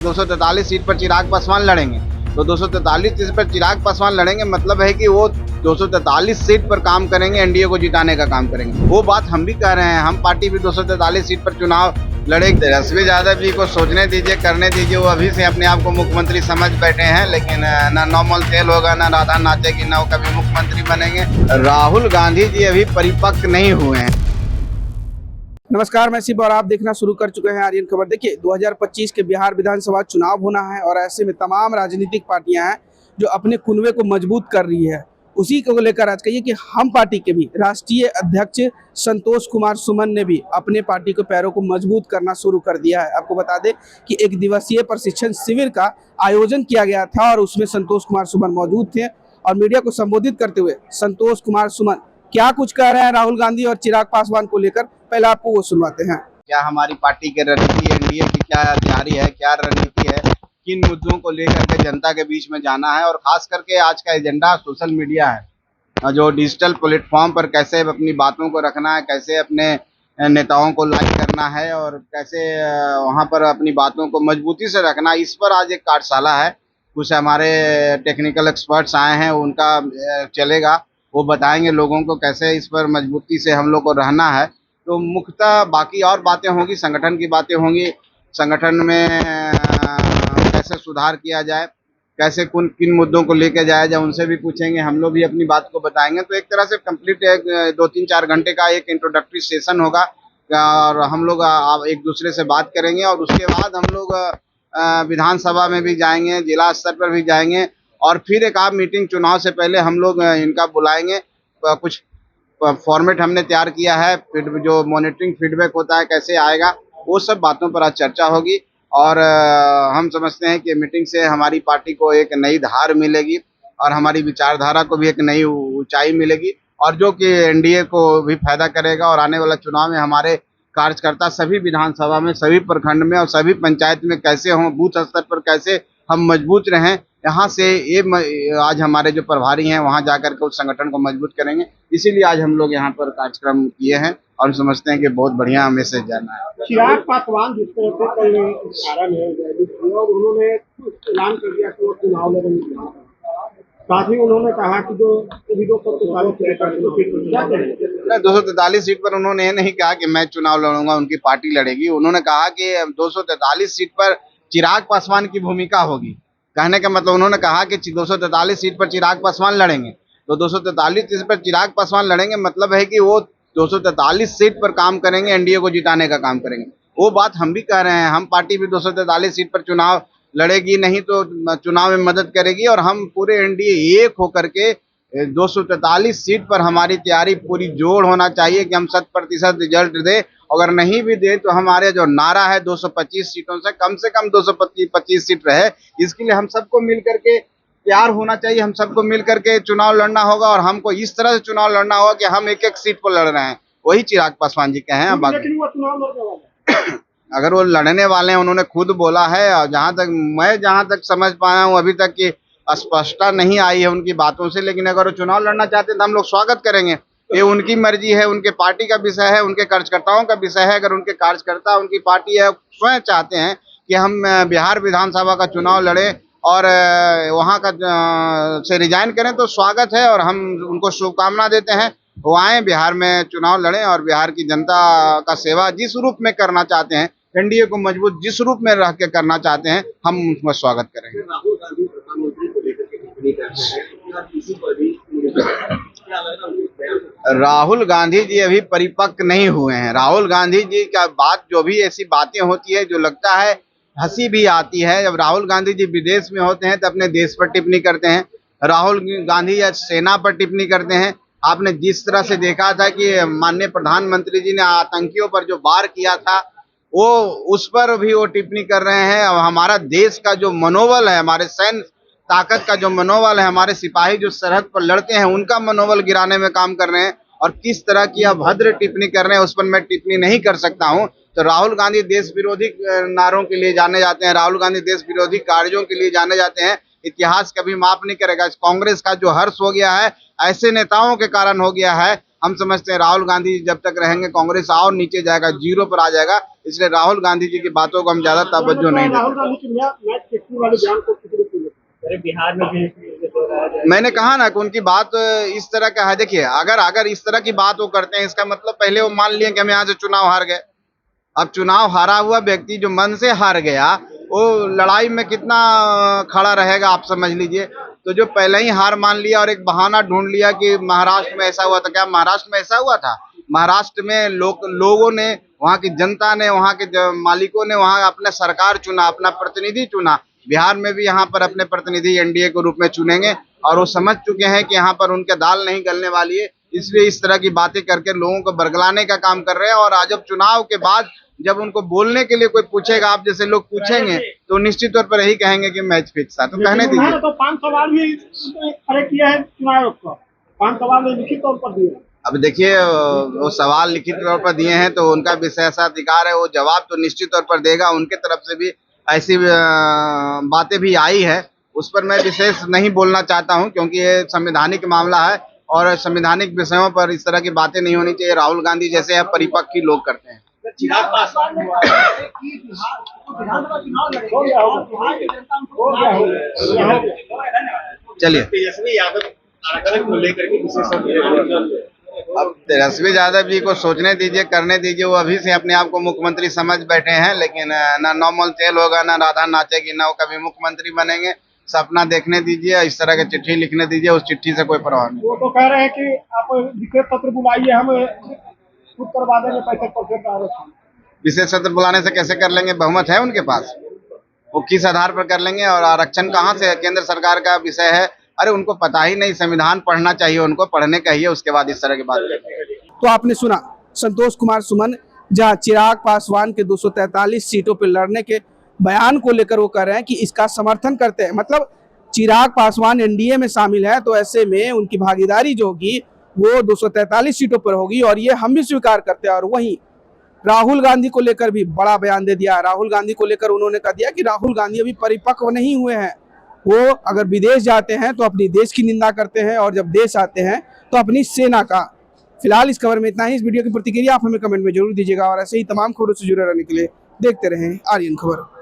243 seat पर चिराग पासवान लड़ेंगे, तो 243 सीट पर चिराग पासवान लड़ेंगे मतलब है कि वो 243 सीट पर काम करेंगे, एनडीए को जिताने का काम करेंगे। वो बात हम भी कह रहे हैं, हम पार्टी भी 243 सीट पर चुनाव लड़ेगी। तेजस्वी यादव जी को सोचने दीजिए, करने दीजिए। वो अभी से अपने आप को मुख्यमंत्री समझ बैठे हैं, लेकिन ना नॉर्मल तेल होगा, ना राधा नाचेगी, ना वो कभी मुख्यमंत्री बनेंगे। राहुल गांधी जी अभी परिपक्व नहीं हुए हैं। नमस्कार, मैं शिव और आप देखना शुरू कर चुके हैं आर्यन खबर। देखिए, 2025 के बिहार विधानसभा चुनाव होना है और ऐसे में तमाम राजनीतिक पार्टियां हैं जो अपने कुनबे को मजबूत कर रही है। उसी को लेकर आज कहिए कि हम पार्टी के भी राष्ट्रीय अध्यक्ष संतोष कुमार सुमन ने भी अपने पार्टी के पैरों को मजबूत करना शुरू कर दिया है। आपको बता दें कि एक दिवसीय प्रशिक्षण शिविर का आयोजन किया गया था और उसमें संतोष कुमार सुमन मौजूद थे और मीडिया को संबोधित करते हुए संतोष कुमार सुमन क्या कुछ कह रहे हैं राहुल गांधी और चिराग पासवान को लेकर, पहले आपको वो सुनवाते हैं। क्या हमारी पार्टी की रणनीति, एनडीए की क्या तैयारी है, क्या रणनीति है, किन मुद्दों को लेकर के जनता के बीच में जाना है, और खास करके आज का एजेंडा सोशल मीडिया है। जो डिजिटल प्लेटफॉर्म पर कैसे अपनी बातों को रखना है, कैसे अपने नेताओं को लाइक करना है और कैसे वहां पर अपनी बातों को मजबूती से रखना है, इस पर आज एक कार्यशाला है। कुछ हमारे टेक्निकल एक्सपर्ट्स आए हैं, उनका चलेगा, वो बताएंगे लोगों को कैसे इस पर मजबूती से हम लोग को रहना है। तो मुख्यतः बाकी और बातें होंगी, संगठन की बातें होंगी, संगठन में कैसे सुधार किया जाए, कैसे किन मुद्दों को लेकर जाया जाए, उनसे भी पूछेंगे, हम लोग भी अपनी बात को बताएंगे। तो एक तरह से कंप्लीट 2-3-4 घंटे का एक इंट्रोडक्टरी सेशन होगा और हम लोग एक दूसरे से बात करेंगे और उसके बाद हम लोग विधानसभा में भी जाएंगे, जिला स्तर पर भी जाएंगे और फिर एक आप मीटिंग चुनाव से पहले हम लोग इनका बुलाएंगे। कुछ फॉर्मेट हमने तैयार किया है, फिर जो मॉनिटरिंग फीडबैक होता है कैसे आएगा, वो सब बातों पर आज चर्चा होगी। और हम समझते हैं कि मीटिंग से हमारी पार्टी को एक नई धार मिलेगी और हमारी विचारधारा को भी एक नई ऊंचाई मिलेगी, और जो कि एनडीए को भी फायदा करेगा। और आने वाला चुनाव में हमारे कार्यकर्ता सभी विधानसभा में, सभी प्रखंड में और सभी पंचायत में कैसे हों, बूथ स्तर पर कैसे हम मजबूत रहें, यहाँ से ये आज हमारे जो प्रभारी हैं वहाँ जाकर के उस संगठन को मजबूत करेंगे। इसीलिए आज हम लोग यहाँ पर कार्यक्रम किए हैं और समझते हैं कि बहुत बढ़िया मैसेज जाना है। चिराग पासवान जिस तरह से कल कारण है और उन्होंने ऐलान कर दिया कि वो चुनाव लड़ेंगे, साथ ही उन्होंने कहा कि जो 243 सीट पर उन्होंने ये नहीं कहा कि मैं चुनाव लड़ूंगा, उनकी पार्टी लड़ेगी। उन्होंने कहा कि 243 सीट पर चिराग पासवान की भूमिका होगी। कहने का मतलब उन्होंने कहा कि 243 सीट पर चिराग पासवान लड़ेंगे, तो 243 सीट पर चिराग पासवान लड़ेंगे मतलब है कि वो 243 सीट पर काम करेंगे, एनडीए को जिताने का काम करेंगे। वो बात हम भी कह रहे हैं, हम पार्टी भी 243 सीट पर चुनाव लड़ेगी, नहीं तो चुनाव में मदद करेगी। और हम पूरे एनडीए एक होकर के 243 सीट पर हमारी तैयारी पूरी जोड़ होना चाहिए कि हम 100% रिजल्ट दे। अगर नहीं भी दे तो हमारे जो नारा है 225 सीटों से कम 225 सीट रहे, इसके लिए हम सबको मिल करके तैयार होना चाहिए। हम सबको मिल करके चुनाव लड़ना होगा और हमको इस तरह से चुनाव लड़ना होगा कि हम एक एक सीट पर लड़ रहे हैं। वही चिराग पासवान जी के हैं। अगर वो लड़ने वाले हैं, उन्होंने खुद बोला है, और जहाँ तक समझ पाया हूँ अभी तक की स्पष्टता नहीं आई है उनकी बातों से। लेकिन अगर वो चुनाव लड़ना चाहते हैं तो हम लोग स्वागत करेंगे। ये उनकी मर्जी है, उनके पार्टी का विषय है, उनके कार्यकर्ताओं का विषय है। अगर उनके कार्यकर्ता, उनकी पार्टी है, स्वयं चाहते हैं कि हम बिहार विधानसभा का चुनाव लड़ें और वहाँ का से रिजाइन करें, तो स्वागत है और हम उनको शुभकामना देते हैं। वो आए, बिहार में चुनाव लड़ें और बिहार की जनता का सेवा जिस रूप में करना चाहते हैं, एनडीए को मजबूत जिस रूप में रह के करना चाहते हैं, हम उसमें स्वागत करेंगे। राहुल गांधी जी अभी परिपक्व नहीं हुए हैं। राहुल गांधी जी का बात, जो भी ऐसी बातें होती है जो लगता है हंसी भी आती है। जब राहुल गांधी जी विदेश में होते हैं तो अपने देश पर टिप्पणी करते हैं, राहुल गांधी या सेना पर टिप्पणी करते हैं। आपने जिस तरह से देखा था कि माननीय प्रधानमंत्री जी ने आतंकियों पर जो वार किया था, वो उस पर भी वो टिप्पणी कर रहे हैं। और हमारा देश का जो मनोबल है, हमारे सैन्य ताकत का जो मनोबल है, हमारे सिपाही जो सरहद पर लड़ते हैं उनका मनोबल गिराने में काम कर रहे हैं। और किस तरह की अभद्र टिप्पणी कर रहे हैं उस पर मैं टिप्पणी नहीं कर सकता हूं। तो राहुल गांधी देश विरोधी नारों के लिए जाने जाते हैं, राहुल गांधी देश विरोधी कार्यों के लिए जाने जाते हैं। इतिहास कभी माफ नहीं करेगा। कांग्रेस का जो हर्ष हो गया है ऐसे नेताओं के कारण हो गया है हम समझते हैं राहुल गांधी जब तक रहेंगे कांग्रेस और नीचे जाएगा, जीरो पर आ जाएगा। इसलिए राहुल गांधी जी की बातों को हम ज्यादा तवज्जो नहीं राहुल देते। गांधी की मैच फिक्सिंग वाले बयान को किसी को अरे बिहार में भी मैंने कहा ना कि उनकी बात इस तरह का है। देखिए, अगर इस तरह की बात वो करते हैं, इसका मतलब पहले वो मान लिए कि हम यहाँ से चुनाव हार गए। अब चुनाव हारा हुआ व्यक्ति जो मन से हार गया, वो लड़ाई में कितना खड़ा रहेगा आप समझ लीजिए। तो जो पहले ही हार मान लिया और एक बहाना ढूंढ लिया कि महाराष्ट्र में ऐसा हुआ था, क्या महाराष्ट्र में ऐसा हुआ था? महाराष्ट्र में लोगों ने, वहाँ की जनता ने, वहाँ के मालिकों ने वहाँ अपना सरकार चुना, अपना प्रतिनिधि चुना। बिहार में भी यहाँ पर अपने प्रतिनिधि एनडीए के रूप में चुनेंगे और वो समझ चुके हैं कि यहाँ पर उनके दाल नहीं गलने वाली है। इसलिए इस तरह की बातें करके लोगों को बरगलाने का काम कर रहे हैं। और आज जब चुनाव के बाद जब उनको बोलने के लिए कोई पूछेगा, आप जैसे लोग पूछेंगे, तो निश्चित तौर पर यही कहेंगे कि मैच फिक्स था। तो कहने दीजिए। तो 5 सवाल भी खड़े किया है चुनाव आयोग को, 5 सवाल ने लिखित तौर पर दिए। अब देखिए, वो सवाल लिखित तौर पर दिए हैं तो उनका विशेषाधिकार है, वो जवाब तो निश्चित तौर पर देगा। उनके तरफ से भी ऐसी बातें भी आई है, उस पर मैं विशेष नहीं बोलना चाहता हूं, क्योंकि ये संवैधानिक मामला है और संवैधानिक विषयों पर इस तरह की बातें नहीं होनी चाहिए। राहुल गांधी जैसे परिपक्व ही लोग करते हैं। चिराग पासवान चलिए, तेजस्वी यादव को लेकर के विशेष अब तेजस्वी यादव जी को सोचने दीजिए, करने दीजिए। वो अभी से अपने आप को मुख्यमंत्री समझ बैठे हैं, लेकिन ना नॉर्मल तेल होगा, ना राधा नाचेगी, ना वो कभी मुख्यमंत्री बनेंगे। सपना देखने दीजिए, इस तरह की चिट्ठी लिखने दीजिए, उस चिट्ठी से कोई परवाह नहीं। वो तो कह रहे हैं कि आप विशेष पत्र बुलाइए, हम खुद करवा देंगे 65% आरक्षण। विशेष सत्र बुलाने से कैसे कर लेंगे? बहुमत है उनके पास, वो किस आधार पर कर लेंगे? और आरक्षण कहाँ से? केंद्र सरकार का विषय है। अरे उनको पता ही नहीं, संविधान पढ़ना चाहिए, उनको पढ़ने कहिए, उसके बाद इस तरह की बात करें। तो आपने सुना संतोष कुमार सुमन, जहां चिराग पासवान के 243 सीटों पर लड़ने के बयान को लेकर वो कह रहे हैं कि इसका समर्थन करते हैं। मतलब चिराग पासवान एनडीए में शामिल है, तो ऐसे में उनकी भागीदारी जो होगी वो 243 सीटों पर होगी, और ये हम भी स्वीकार करते हैं। और वहीं राहुल गांधी को लेकर भी बड़ा बयान दे दिया। राहुल गांधी को लेकर उन्होंने कह दिया कि राहुल गांधी अभी परिपक्व नहीं हुए हैं। वो अगर विदेश जाते हैं तो अपनी देश की निंदा करते हैं, और जब देश आते हैं तो अपनी सेना का। फिलहाल इस खबर में इतना ही। इस वीडियो की प्रतिक्रिया आप हमें कमेंट में जरूर दीजिएगा, और ऐसे ही तमाम खबरों से जुड़े रहने के लिए देखते रहें आर्यन खबर।